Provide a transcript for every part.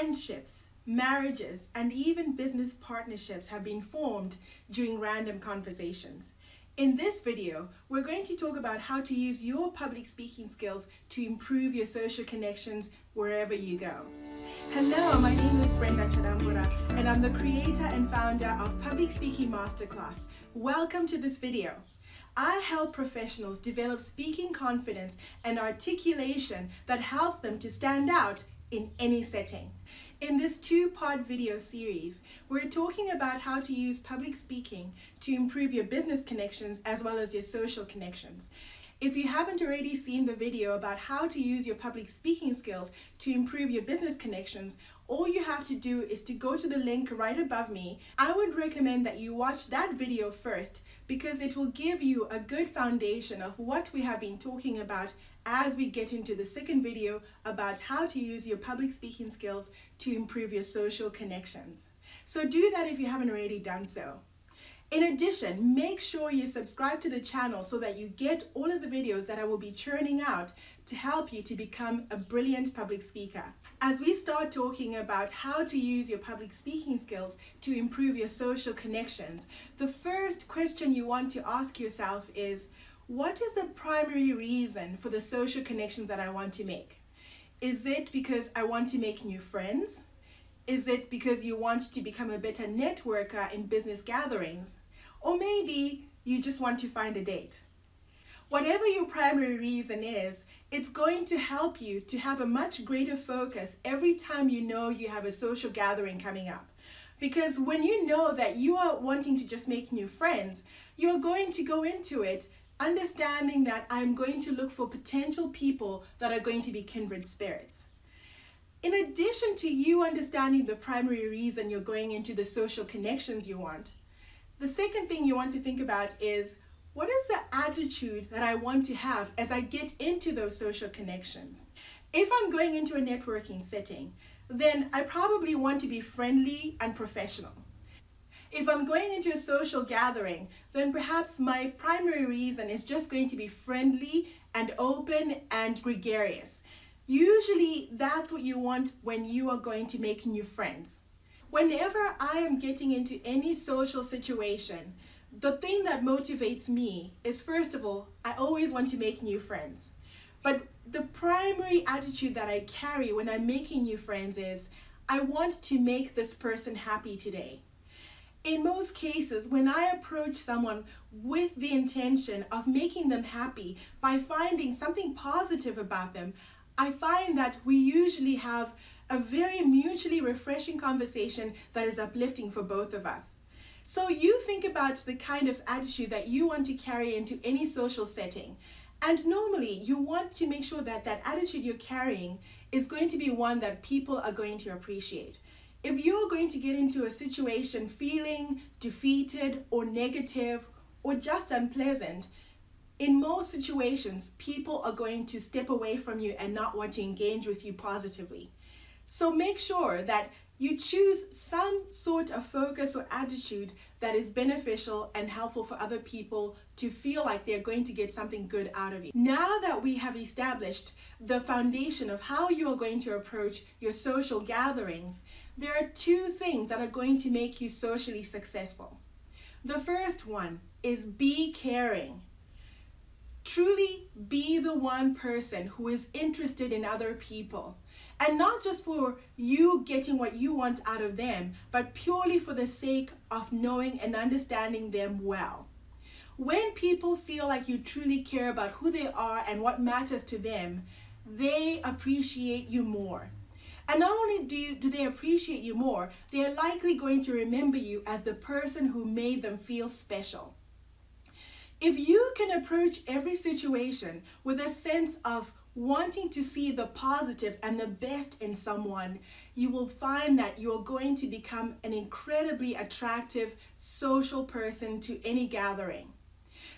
Friendships, marriages, and even business partnerships have been formed during random conversations. In this video, we're going to talk about how to use your public speaking skills to improve your social connections wherever you go. Hello, my name is Brenda Chadambura, and I'm the creator and founder of Public Speaking Masterclass. Welcome to this video. I help professionals develop speaking confidence and articulation that helps them to stand out in any setting. In this two-part video series, we're talking about how to use public speaking to improve your business connections as well as your social connections. If you haven't already seen the video about how to use your public speaking skills to improve your business connections, all you have to do is to go to the link right above me. I would recommend that you watch that video first because it will give you a good foundation of what we have been talking about as we get into the second video about how to use your public speaking skills to improve your social connections. So do that if you haven't already done so. In addition, make sure you subscribe to the channel so that you get all of the videos that I will be churning out to help you to become a brilliant public speaker. As we start talking about how to use your public speaking skills to improve your social connections, the first question you want to ask yourself is, what is the primary reason for the social connections that I want to make? Is it because I want to make new friends? Is it because you want to become a better networker in business gatherings? Or maybe you just want to find a date. Whatever your primary reason is, it's going to help you to have a much greater focus every time you know you have a social gathering coming up. Because when you know that you are wanting to just make new friends, you're going to go into it understanding that I'm going to look for potential people that are going to be kindred spirits. In addition to you understanding the primary reason you're going into the social connections you want, the second thing you want to think about is, what is the attitude that I want to have as I get into those social connections? If I'm going into a networking setting, then I probably want to be friendly and professional. If I'm going into a social gathering, then perhaps my primary reason is just going to be friendly and open and gregarious. Usually that's what you want when you are going to make new friends. Whenever I am getting into any social situation, the thing that motivates me is, first of all, I always want to make new friends. But the primary attitude that I carry when I'm making new friends is, I want to make this person happy today. In most cases, when I approach someone with the intention of making them happy by finding something positive about them, I find that we usually have a very mutually refreshing conversation that is uplifting for both of us. So you think about the kind of attitude that you want to carry into any social setting. And normally you want to make sure that that attitude you're carrying is going to be one that people are going to appreciate. If you're going to get into a situation feeling defeated or negative or just unpleasant, in most situations, people are going to step away from you and not want to engage with you positively. So make sure that you choose some sort of focus or attitude that is beneficial and helpful for other people to feel like they're going to get something good out of you. Now that we have established the foundation of how you are going to approach your social gatherings, there are two things that are going to make you socially successful. The first one is be caring. Truly be the one person who is interested in other people. And not just for you getting what you want out of them, but purely for the sake of knowing and understanding them well. When people feel like you truly care about who they are and what matters to them, they appreciate you more. And not only do they appreciate you more, they are likely going to remember you as the person who made them feel special. If you can approach every situation with a sense of wanting to see the positive and the best in someone, you will find that you're going to become an incredibly attractive social person to any gathering.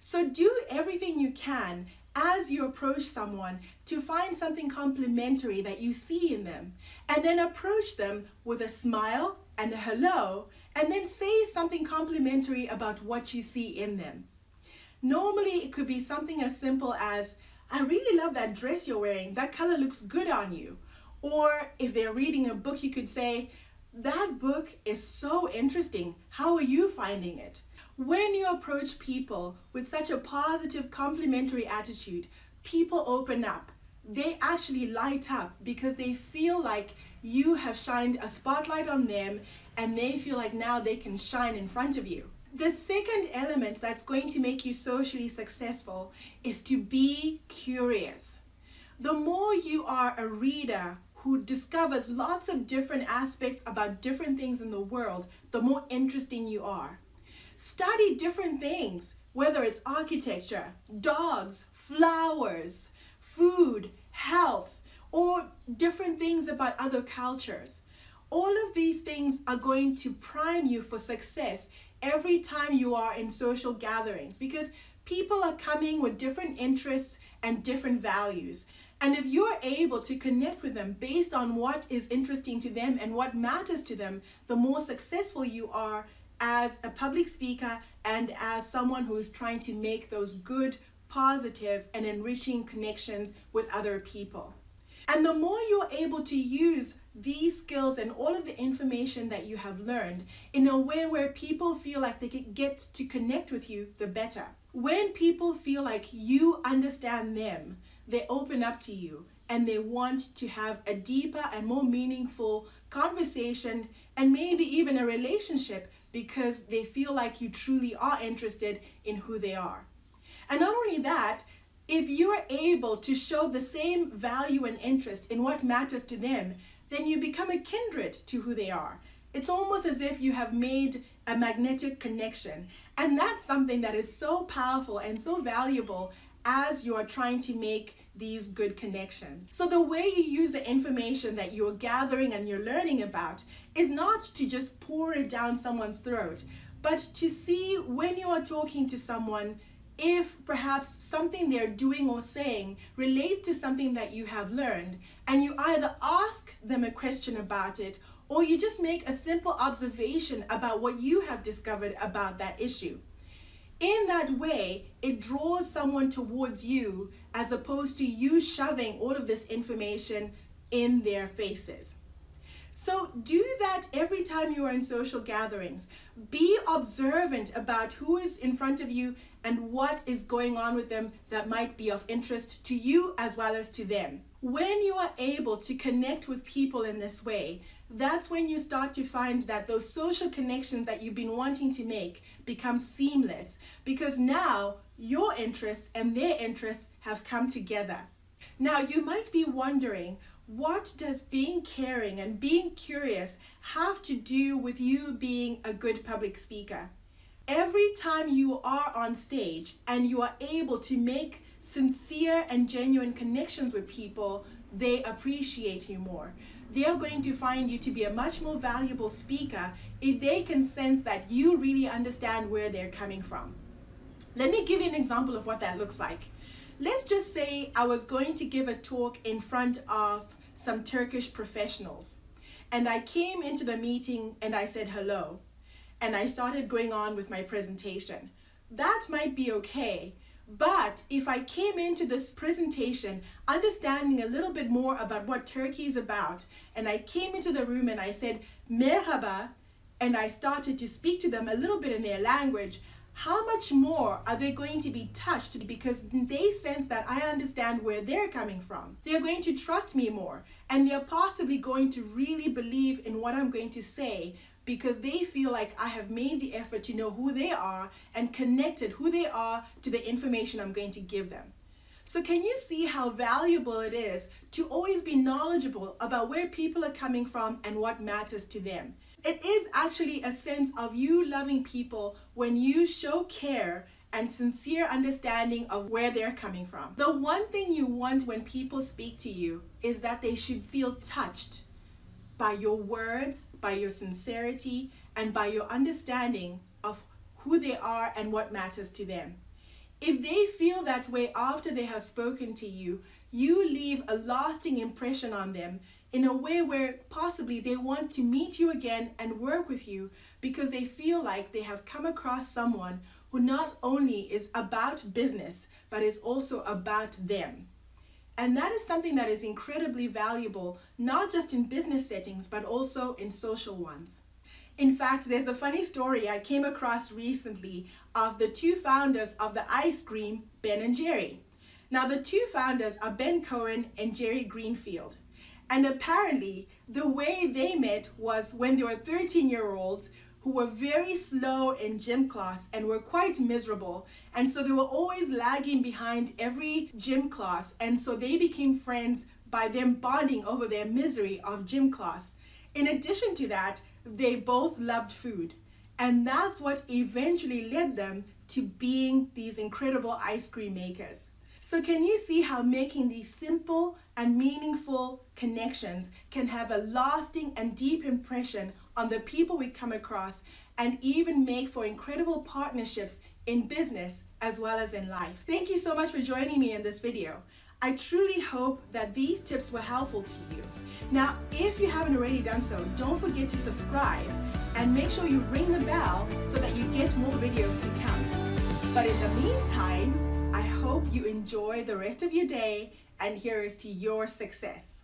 So do everything you can as you approach someone to find something complimentary that you see in them, and then approach them with a smile and a hello, and then say something complimentary about what you see in them. Normally, it could be something as simple as, I really love that dress you're wearing. That color looks good on you. Or if they're reading a book, you could say, that book is so interesting. How are you finding it? When you approach people with such a positive, complimentary attitude, people open up. They actually light up because they feel like you have shined a spotlight on them and they feel like now they can shine in front of you. The second element that's going to make you socially successful is to be curious. The more you are a reader who discovers lots of different aspects about different things in the world, the more interesting you are. Study different things, whether it's architecture, dogs, flowers, food, health, or different things about other cultures. All of these things are going to prime you for success every time you are in social gatherings, because people are coming with different interests and different values. And if you're able to connect with them based on what is interesting to them and what matters to them, the more successful you are as a public speaker and as someone who is trying to make those good, positive, and enriching connections with other people. And the more you're able to use these skills and all of the information that you have learned in a way where people feel like they can get to connect with you, the better. When people feel like you understand them, they open up to you and they want to have a deeper and more meaningful conversation and maybe even a relationship because they feel like you truly are interested in who they are. And not only that, if you're able to show the same value and interest in what matters to them, then you become a kindred to who they are. It's almost as if you have made a magnetic connection. And that's something that is so powerful and so valuable as you are trying to make these good connections. So the way you use the information that you're gathering and you're learning about is not to just pour it down someone's throat, but to see when you are talking to someone if perhaps something they're doing or saying relates to something that you have learned, and you either ask them a question about it or you just make a simple observation about what you have discovered about that issue. In that way, it draws someone towards you as opposed to you shoving all of this information in their faces. So do that every time you are in social gatherings. Be observant about who is in front of you and what is going on with them that might be of interest to you as well as to them. When you are able to connect with people in this way, that's when you start to find that those social connections that you've been wanting to make become seamless, because now your interests and their interests have come together. Now you might be wondering, what does being caring and being curious have to do with you being a good public speaker? Every time you are on stage and you are able to make sincere and genuine connections with people, they appreciate you more. They are going to find you to be a much more valuable speaker if they can sense that you really understand where they're coming from. Let me give you an example of what that looks like. Let's just say I was going to give a talk in front of some Turkish professionals, and I came into the meeting and I said hello, and I started going on with my presentation. That might be okay, but if I came into this presentation understanding a little bit more about what Turkey is about, and I came into the room and I said merhaba, and I started to speak to them a little bit in their language, how much more are they going to be touched because they sense that I understand where they're coming from? They're going to trust me more, and they're possibly going to really believe in what I'm going to say because they feel like I have made the effort to know who they are and connected who they are to the information I'm going to give them. So can you see how valuable it is to always be knowledgeable about where people are coming from and what matters to them? It is actually a sense of you loving people when you show care and sincere understanding of where they're coming from. The one thing you want when people speak to you is that they should feel touched by your words, by your sincerity, and by your understanding of who they are and what matters to them. If they feel that way after they have spoken to you, you leave a lasting impression on them in a way where possibly they want to meet you again and work with you because they feel like they have come across someone who not only is about business, but is also about them. And that is something that is incredibly valuable, not just in business settings, but also in social ones. In fact, there's a funny story I came across recently of the two founders of the ice cream, Ben and Jerry. Now, the two founders are Ben Cohen and Jerry Greenfield. And apparently, the way they met was when they were 13-year-olds who were very slow in gym class and were quite miserable. And so they were always lagging behind every gym class. And so they became friends by them bonding over their misery of gym class. In addition to that, they both loved food. And that's what eventually led them to being these incredible ice cream makers. So can you see how making these simple and meaningful connections can have a lasting and deep impression on the people we come across, and even make for incredible partnerships in business as well as in life? Thank you so much for joining me in this video. I truly hope that these tips were helpful to you. Now, if you haven't already done so, don't forget to subscribe and make sure you ring the bell so that you get more videos to come. But in the meantime, I hope you enjoy the rest of your day, and here is to your success.